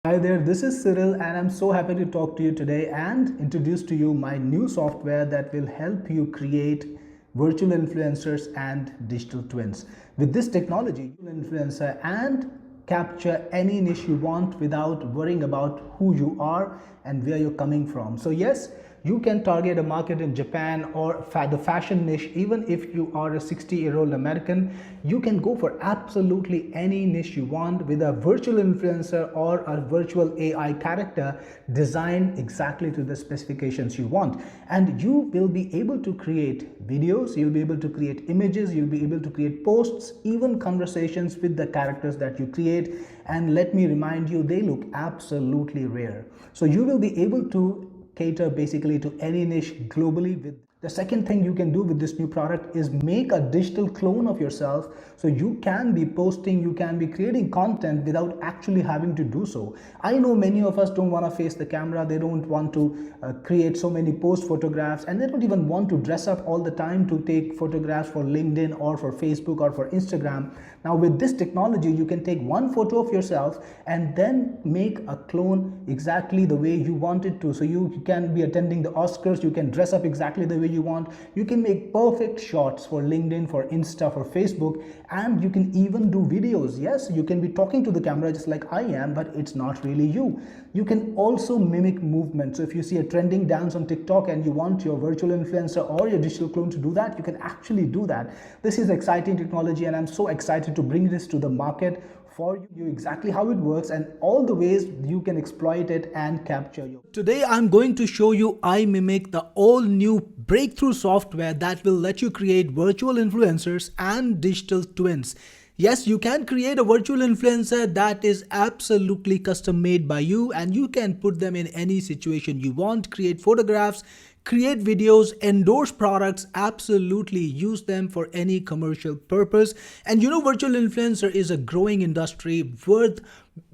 Hi there, this is Cyril and I'm so happy to talk to you today and introduce to you my new software that will help you create virtual influencers and digital twins. With this technology, you will influencer and capture any niche you want without worrying about who you are and where you're coming from. So yes, you can target a market in Japan or the fashion niche. Even if you are a 60-year-old American, you can go for absolutely any niche you want with a virtual influencer or a virtual AI character designed exactly to the specifications you want. And you will be able to create videos, you'll be able to create images, you'll be able to create posts, even conversations with the characters that you create. And let me remind you, they look absolutely rare. So you will be able to cater basically to any niche globally. With the second thing you can do with this new product is make a digital clone of yourself, so you can be posting, you can be creating content without actually having to do so. I know many of us don't want to face the camera, they don't want to create so many post photographs, and they don't even want to dress up all the time to take photographs for LinkedIn or for Facebook or for Instagram. Now with this technology, you can take one photo of yourself and then make a clone exactly the way you want it to. So you can be attending the Oscars, you can dress up exactly the way you want, you can make perfect shots for LinkedIn, for Insta, for Facebook, and you can even do videos. Yes, you can be talking to the camera just like I am, but it's not really you. You can also mimic movement. So if you see a trending dance on TikTok and you want your virtual influencer or your digital clone to do that, you can actually do that. This is exciting technology and I'm so excited to bring this to the market for you exactly how it works and all the ways you can exploit it and capture you. Today I'm going to show you Imimic, the all new breakthrough software that will let you create virtual influencers and digital twins. Yes, you can create a virtual influencer that is absolutely custom made by you, and you can put them in any situation you want, create photographs, create videos, endorse products, absolutely use them for any commercial purpose. And you know, virtual influencer is a growing industry worth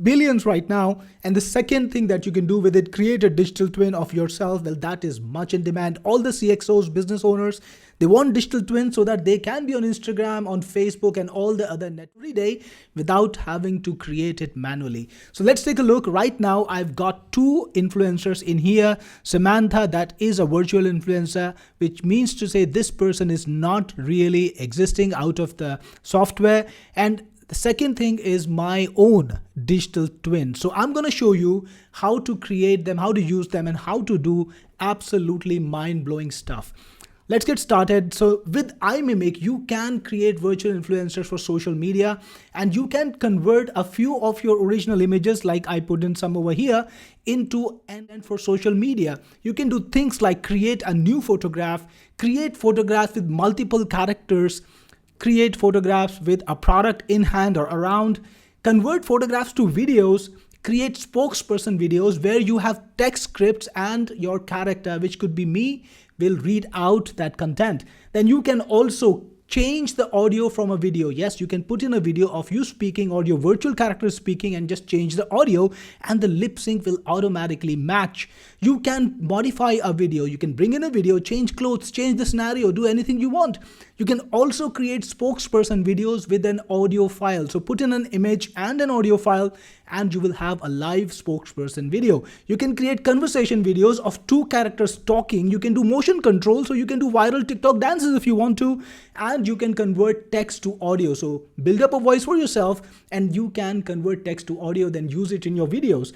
billions right now. And the second thing that you can do with it, create a digital twin of yourself. Well, that is much in demand. All the CXOs, business owners, they want digital twins so that they can be on Instagram, on Facebook, and all the other net every day without having to create it manually. So let's take a look. Right now, I've got two influencers in here. Samantha, that is a virtual influencer, which means to say this person is not really existing out of the software. And the second thing is my own digital twin. So I'm going to show you how to create them, how to use them, and how to do absolutely mind-blowing stuff. Let's get started. So with Imimic, you can create virtual influencers for social media, and you can convert a few of your original images, like I put in some over here, into and for social media. You can do things like create a new photograph, create photographs with multiple characters, create photographs with a product in hand or around, convert photographs to videos, create spokesperson videos where you have text scripts and your character, which could be me, will read out that content. Then you can also change the audio from a video. Yes, you can put in a video of you speaking or your virtual character speaking and just change the audio and the lip sync will automatically match. You can modify a video. You can bring in a video, change clothes, change the scenario, do anything you want. You can also create spokesperson videos with an audio file. So put in an image and an audio file and you will have a live spokesperson video. You can create conversation videos of two characters talking. You can do motion control, so you can do viral TikTok dances if you want to, and you can convert text to audio. So build up a voice for yourself and you can convert text to audio, then use it in your videos.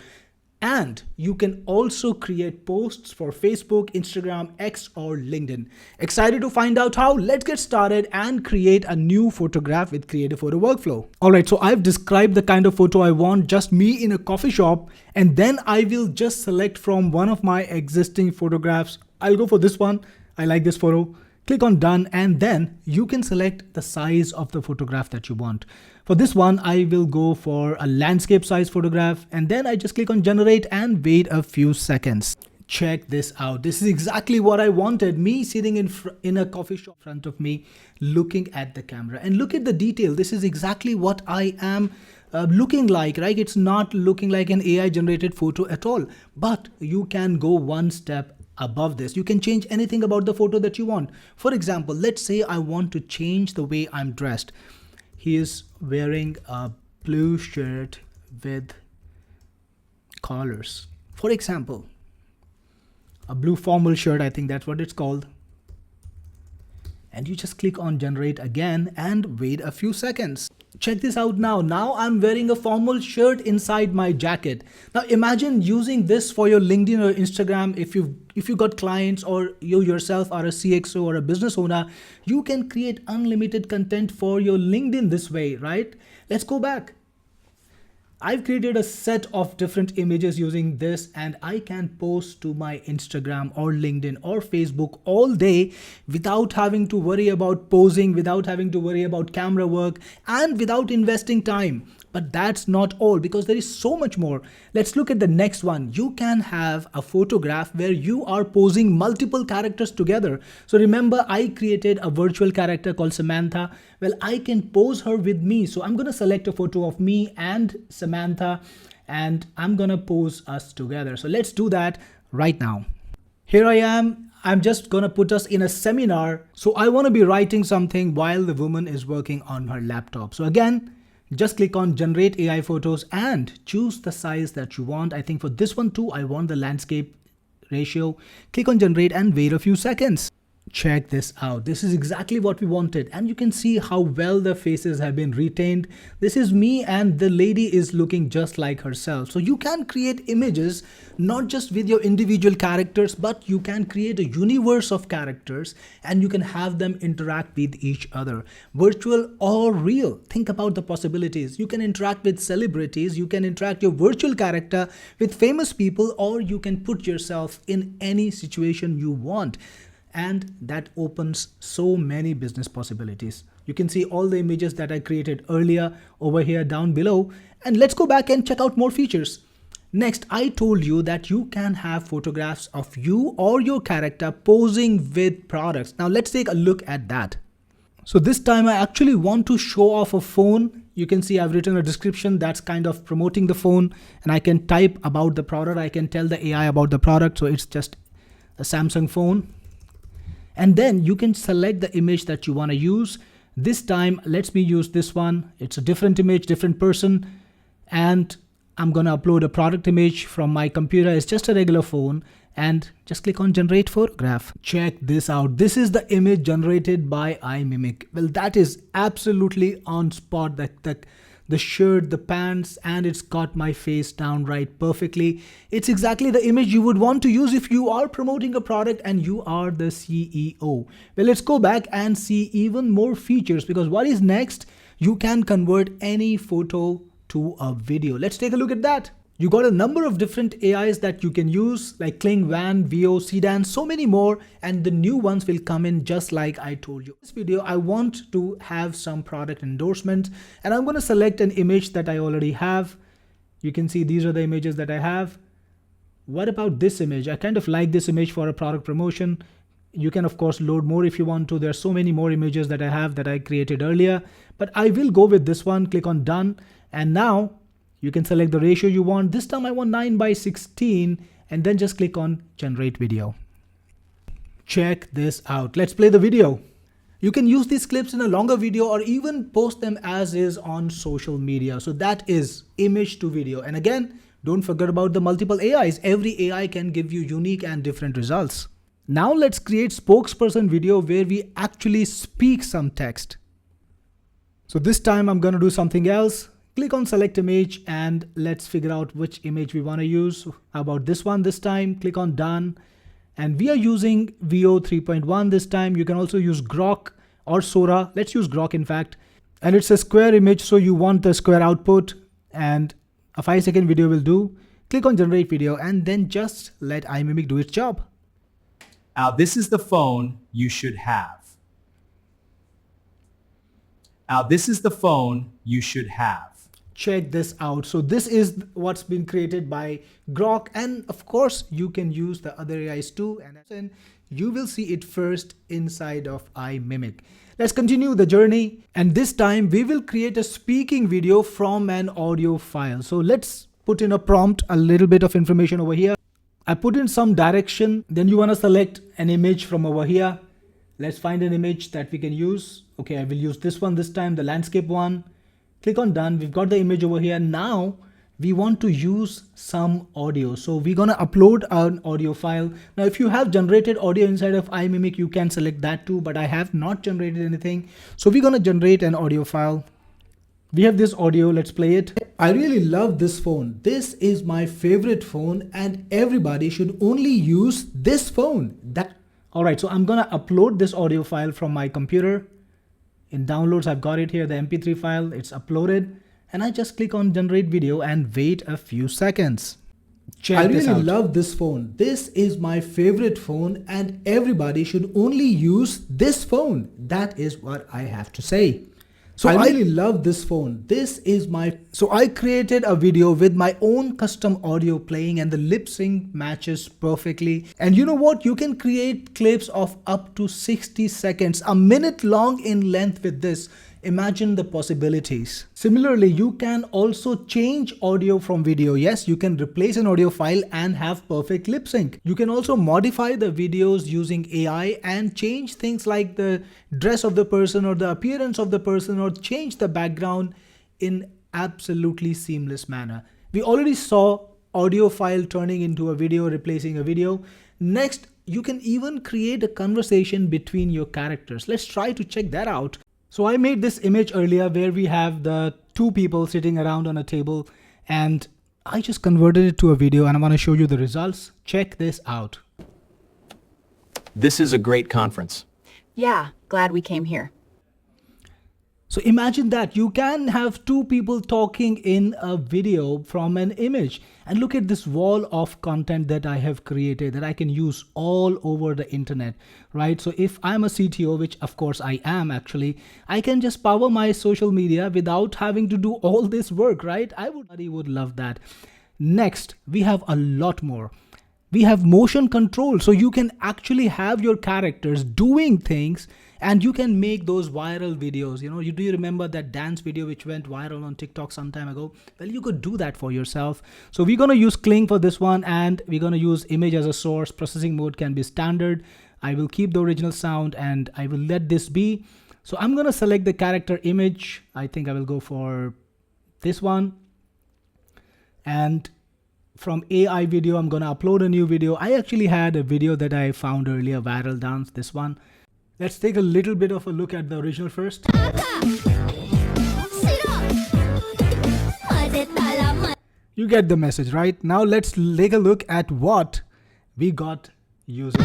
And you can also create posts for Facebook, Instagram, X, or LinkedIn. Excited to find out how? Let's get started and create a new photograph with Creative Photo Workflow. Alright, so I've described the kind of photo I want, just me in a coffee shop, and then I will just select from one of my existing photographs. I'll go for this one. I like this photo. Click on done, and then you can select the size of the photograph that you want. For this one, I will go for a landscape size photograph, and then I just click on generate and wait a few seconds. Check this out. This is exactly what I wanted. Me sitting in a coffee shop in front of me, looking at the camera, and look at the detail. This is exactly what I am looking like, right? It's not looking like an AI generated photo at all, but you can go one step above this. You can change anything about the photo that you want. For example, let's say I want to change the way I'm dressed. He is wearing a blue shirt with colors. For example, a blue formal shirt, I think that's what it's called. And you just click on generate again and wait a few seconds. Check this out now. Now I'm wearing a formal shirt inside my jacket. Now imagine using this for your LinkedIn or Instagram. If you got clients or you yourself are a CXO or a business owner, you can create unlimited content for your LinkedIn this way, right? Let's go back. I've created a set of different images using this, and I can post to my Instagram or LinkedIn or Facebook all day without having to worry about posing, without having to worry about camera work, and without investing time. But that's not all, because there is so much more. Let's look at the next one. You can have a photograph where you are posing multiple characters together. So remember, I created a virtual character called Samantha. Well, I can pose her with me. So I'm going to select a photo of me and Samantha, and I'm going to pose us together. So let's do that right now. Here I am. I'm just going to put us in a seminar. So I want to be writing something while the woman is working on her laptop. So again, just click on generate AI photos and choose the size that you want. I think for this one too, I want the landscape ratio. Click on generate and wait a few seconds. Check this out. This is exactly what we wanted, and you can see how well the faces have been retained. This is me, and the lady is looking just like herself. So you can create images not just with your individual characters, but you can create a universe of characters and you can have them interact with each other, virtual or real. Think about the possibilities. You can interact with celebrities, you can interact your virtual character with famous people, or you can put yourself in any situation you want. And that opens so many business possibilities. You can see all the images that I created earlier over here down below. And let's go back and check out more features. Next, I told you that you can have photographs of you or your character posing with products. Now let's take a look at that. So this time I actually want to show off a phone. You can see I've written a description that's kind of promoting the phone, and I can type about the product. I can tell the AI about the product. So it's just a Samsung phone. And then you can select the image that you want to use. This time, let me use this one. It's a different image, different person. And I'm going to upload a product image from my computer. It's just a regular phone. And just click on generate photograph. Check this out. This is the image generated by Imimic. Well, that is absolutely on spot. The shirt, the pants, and it's got my face down right perfectly. It's exactly the image you would want to use if you are promoting a product and you are the CEO. Well, let's go back and see even more features, because what is next? You can convert any photo to a video. Let's take a look at that. You got a number of different AIs that you can use, like Kling, Van, VO, Sedan, so many more, and the new ones will come in just like I told you. In this video, I want to have some product endorsement, and I'm going to select an image that I already have. You can see these are the images that I have. What about this image? I kind of like this image for a product promotion. You can of course load more if you want to. There are so many more images that I have that I created earlier, but I will go with this one. Click on done, and now you can select the ratio you want. This time I want 9:16, and then just click on generate video. Check this out. Let's play the video. You can use these clips in a longer video or even post them as is on social media. So that is image to video. And again, don't forget about the multiple AIs. Every AI can give you unique and different results. Now let's create spokesperson video where we actually speak some text. So this time I'm going to do something else. Click on select image and let's figure out which image we want to use. How about this one this time? Click on done. And we are using VO 3.1 this time. You can also use Grok or Sora. Let's use Grok in fact. And it's a square image, so you want the square output, and a 5-second video will do. Click on generate video and then just let Imimic do its job. Now this is the phone you should have. Now this is the phone you should have. Check this out. So this is what's been created by Grok, and of course you can use the other AIs too, and you will see it first inside of Imimic. Let's continue the journey, and this time we will create a speaking video from an audio file. So let's put in a prompt, a little bit of information over here. I put in some direction, then you want to select an image from over here. Let's find an image that we can use. Okay, I will use this one this time, the landscape one. Click on done. We've got the image over here. Now we want to use some audio. So we're gonna upload an audio file. Now, if you have generated audio inside of iMimic, you can select that too, but I have not generated anything. So we're gonna generate an audio file. We have this audio, let's play it. I really love this phone. This is my favorite phone and everybody should only use this phone. All right, so I'm gonna upload this audio file from my computer. In downloads, I've got it here, the MP3 file, it's uploaded. And I just click on generate video and wait a few seconds. Check this out. I really love this phone. This is my favorite phone and everybody should only use this phone. That is what I have to say. So I really love this phone. So I created a video with my own custom audio playing and the lip sync matches perfectly. And you know what? You can create clips of up to 60 seconds, a minute long in length with this. Imagine the possibilities. Similarly, you can also change audio from video. Yes, you can replace an audio file and have perfect lip sync. You can also modify the videos using AI and change things like the dress of the person or the appearance of the person or change the background in absolutely seamless manner. We already saw audio file turning into a video, replacing a video. Next, you can even create a conversation between your characters. Let's try to check that out. So I made this image earlier where we have the two people sitting around on a table and I just converted it to a video and I want to show you the results. Check this out. This is a great conference. Yeah, glad we came here. So imagine that you can have two people talking in a video from an image, and look at this wall of content that I have created that I can use all over the internet, right? So if I'm a CTO, which of course I am actually, I can just power my social media without having to do all this work, right? I would love that. Next, we have a lot more. We have motion control, so you can actually have your characters doing things and you can make those viral videos. You know, do you remember that dance video which went viral on TikTok some time ago? Well, you could do that for yourself. So we're going to use Kling for this one and we're going to use image as a source. Processing mode can be standard. I will keep the original sound and I will let this be. So I'm going to select the character image. I think I will go for this one. And from AI video, I'm going to upload a new video. I actually had a video that I found earlier, viral dance, this one. Let's take a little bit of a look at the original first. You get the message, right? Now let's take a look at what we got using.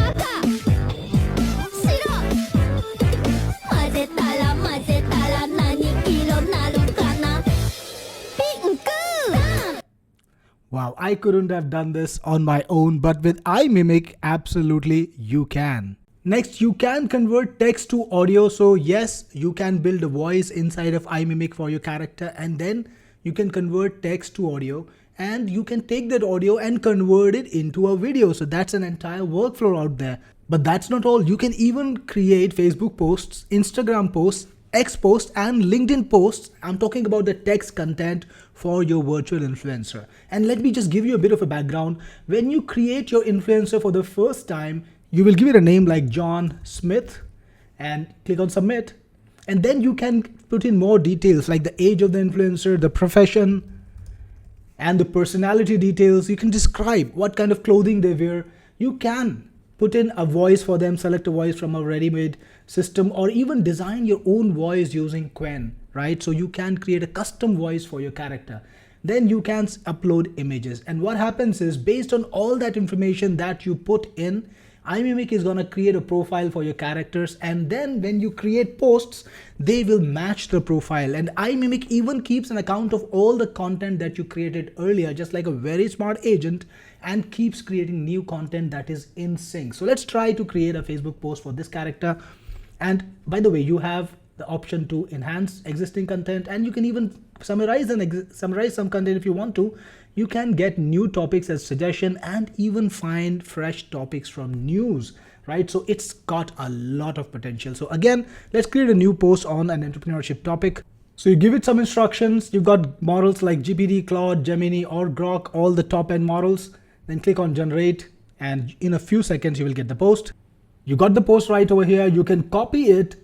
Wow, I couldn't have done this on my own, but with iMimic, absolutely you can. Next, you can convert text to audio. So yes, you can build a voice inside of iMimic for your character and then you can convert text to audio and you can take that audio and convert it into a video. So that's an entire workflow out there. But that's not all. You can even create Facebook posts, Instagram posts, X posts and LinkedIn posts. I'm talking about the text content for your virtual influencer. And let me just give you a bit of a background. When you create your influencer for the first time, you will give it a name like John Smith and click on submit. And then you can put in more details like the age of the influencer, the profession, and the personality details. You can describe what kind of clothing they wear. You can put in a voice for them, select a voice from a ready-made system, or even design your own voice using Quen, right? So you can create a custom voice for your character. Then you can upload images. And what happens is based on all that information that you put in, iMimic is going to create a profile for your characters, and then when you create posts, they will match the profile. And iMimic even keeps an account of all the content that you created earlier, just like a very smart agent, and keeps creating new content that is in sync. So let's try to create a Facebook post for this character. And by the way, you have the option to enhance existing content, and you can even summarize some content if you want to. You can get new topics as suggestion and even find fresh topics from news, right? So it's got a lot of potential. So again, let's create a new post on an entrepreneurship topic. So you give it some instructions. You've got models like GPT, Claude, Gemini, or Grok, all the top end models. Then click on generate, and in a few seconds, you will get the post. You got the post right over here. You can copy it,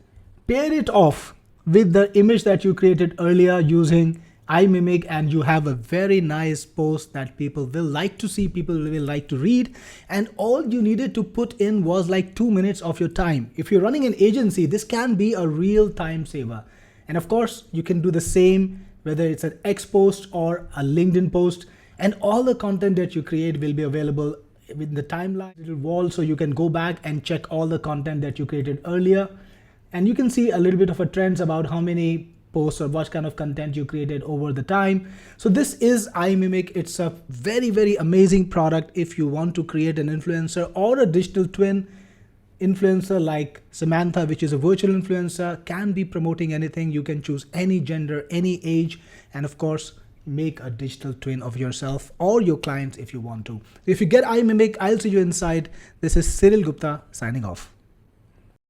pair it off with the image that you created earlier using iMimic and you have a very nice post that people will like to see, people will like to read, and all you needed to put in was like 2 minutes of your time. If you're running an agency, this can be a real time saver. And of course, you can do the same whether it's an X post or a LinkedIn post, and all the content that you create will be available with the timeline little wall, so you can go back and check all the content that you created earlier, and you can see a little bit of a trends about how many posts or what kind of content you created over the time. So this is iMimic. It's a very amazing product if you want to create an influencer or a digital twin influencer like Samantha, which is a virtual influencer, can be promoting anything. You can choose any gender, any age, and of course make a digital twin of yourself or your clients if you want to. If you get iMimic, I'll see you inside. This is Cyril Gupta signing off.